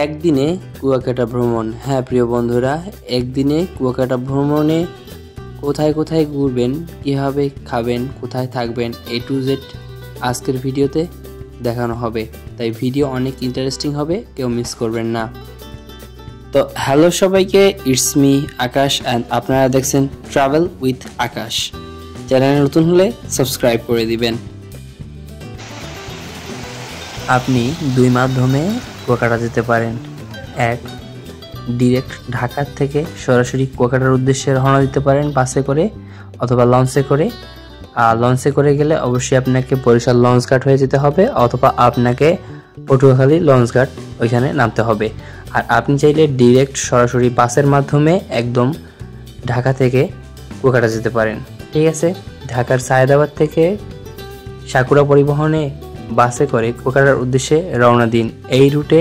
একদিনে কুয়াকাটা ভ্রমণ। হ্যাঁ প্রিয় বন্ধুরা, একদিনে কুয়াকাটা ভ্রমণে কোথায় কোথায় ঘুরবেন, কীভাবে খাবেন, কোথায় থাকবেন, A to Z আজকের ভিডিওতে দেখানো হবে। তাই ভিডিও অনেক ইন্টারেস্টিং হবে, কেউ মিস করবেন না। তো হ্যালো সবাইকে, ইটস মি আকাশ অ্যান্ড আপনারা দেখছেন ট্রাভেল উইথ আকাশ। চ্যানেলে নতুন হলে সাবস্ক্রাইব করে দিবেন। আপনি দুই মাধ্যমে কুয়াকাটা যেতে পারেন। এক, ডিরেক্ট ঢাকার থেকে সরাসরি কুয়াকাটার উদ্দেশ্যে রওনা দিতে পারেন বাসে করে অথবা লঞ্চে করে। আর লঞ্চে করে গেলে অবশ্যই আপনাকে বরিশাল লঞ্চ ঘাট হয়ে যেতে হবে অথবা আপনাকে পটুয়াখালী লঞ্চ ঘাট ওইখানে নামতে হবে। আর আপনি চাইলে ডিরেক্ট সরাসরি বাসের মাধ্যমে একদম ঢাকা থেকে কুয়াকাটা যেতে পারেন। ঠিক আছে, ঢাকার সায়েদাবাদ থেকে সাকুরা পরিবহনে বাসে করে কুয়াকাটার উদ্দেশ্যে রওনা দিন। এই রুটে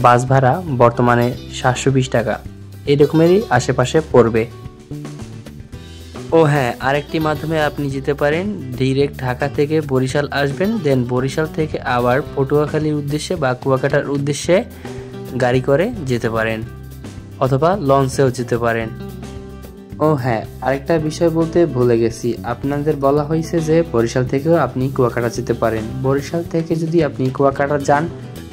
বাস ভাড়া বর্তমানে 720 টাকা, এই রকমেরই আশেপাশে পড়বে। ও হ্যাঁ, আরেকটি মাধ্যমে আপনি যেতে পারেন, ডিরেক্ট ঢাকা থেকে বরিশাল আসবেন, দেন বরিশাল থেকে আবার পটুয়াখালীর উদ্দেশ্যে বা কুয়াকাটার উদ্দেশ্যে গাড়ি করে যেতে পারেন অথবা লঞ্চেও যেতে পারেন। ও হ্যাঁ, আরেকটা বিষয় বলতে ভুলে গেছি, আপনাদের বলা হয়েছে যে বরিশাল থেকেও আপনি কুয়াকাটা যেতে পারেন। বরিশাল থেকে যদি আপনি কুয়াকাটা যান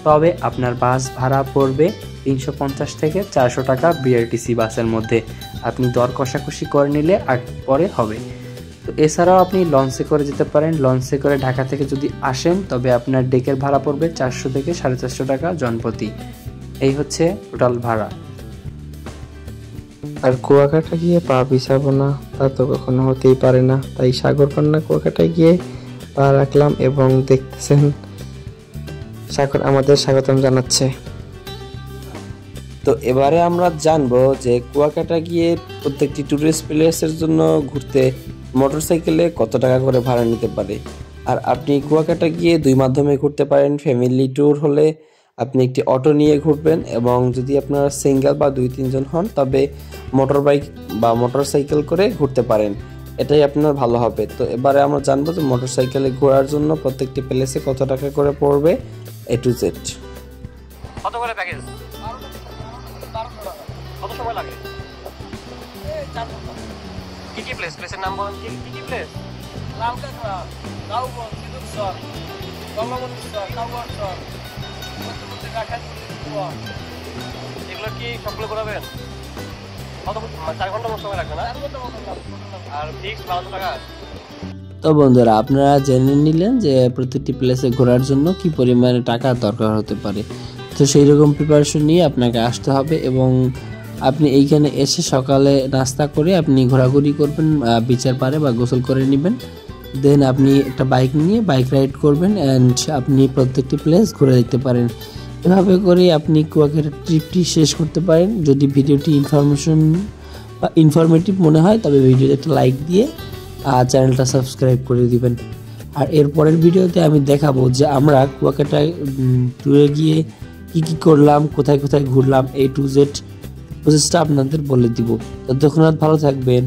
তবে আপনার বাস ভাড়া পড়বে 350 থেকে 400 টাকা বিআরটিসি বাসের মধ্যে। আপনি দর কষাকষি করে নিলে পরে হবে। তো এছাড়াও আপনি লঞ্চে করে যেতে পারেন। লঞ্চে করে ঢাকা থেকে যদি আসেন তবে আপনার ডেকের ভাড়া পড়বে 400 থেকে 450 টাকা জনপ্রতি। এই হচ্ছে টোটাল ভাড়া। আর কুয়াকাটা গিয়ে পা পিছাবো না তা তো কখনো হতেই পারে না, তাই সাগরকন্যা কুয়াকাটায় গিয়ে পা রাখলাম এবং দেখতেছেন সাগর আমাদের স্বাগতম জানাচ্ছে। তো এবারে আমরা জানবো যে কুয়াকাটা গিয়ে প্রত্যেকটি টুরিস্ট প্লেসের জন্য ঘুরতে মোটরসাইকেলে কত টাকা করে ভাড়া নিতে পারে। আর আপনি কুয়াকাটা গিয়ে দুই মাধ্যমে ঘুরতে পারেন। ফ্যামিলি ট্যুর হলে আপনি একটি অটো নিয়ে ঘুরবেন এবং যদি আপনারা সিঙ্গেল বা 2-3 জন হন তবে মোটর বাইক বা মোটরসাইকেল করে ঘুরতে পারেন, এটাই আপনার ভালো হবে। তো এবারে আমরা জানবো যে মোটরসাইকেলে ঘোরার জন্য প্রত্যেকটি প্লেসে কত টাকা করে পড়বে A to Z। কত করে প্যাকেজ? কত সময় লাগে? কি কি প্লেস? প্লেসের নাম বলেন। কি কি প্লেস? লালকাঁকড়া, কাউবন, সিদ্ধুকসর, গঙ্গাবতীশ্বর, কাউবরসর, এগুলো কি সবগুলো ঘোরাবেন? কত 4 ঘন্টা মতো সময় লাগবে না? আর ফিক্স 1200 টাকা। তো বন্ধুরা, আপনারা জেনে নিলেন যে প্রত্যেকটি প্লেসে ঘোরার জন্য কি পরিমাণে টাকা দরকার হতে পারে। তো সেই রকম প্রিপারেশন নিয়ে আপনাকে আসতে হবে এবং আপনি এইখানে এসে সকালে নাস্তা করে আপনি ঘোরাঘুরি করবেন বিচের পাড়ে বা গোসল করে নেবেন। দেন আপনি একটা বাইক নিয়ে বাইক রাইড করবেন অ্যান্ড আপনি প্রত্যেকটি প্লেস ঘুরে দেখতে পারেন। এভাবে করে আপনি কুয়াকাটা ট্রিপটি শেষ করতে পারেন। যদি ভিডিওটি ইনফরমেটিভ মনে হয় তবে ভিডিওতে একটা লাইক দিয়ে চ্যানেলটা সাবস্ক্রাইব করে দিবেন। আর এরপরের ভিডিওতে আমি দেখাবো যে আমরা কুয়াকাটায় ট্যুরে গিয়ে কি কি করলাম, কোথায় কোথায় ঘুরলাম, A to Z প্রসেসটা আপনাদের বলে দিব। ততক্ষণ ভালো থাকবেন।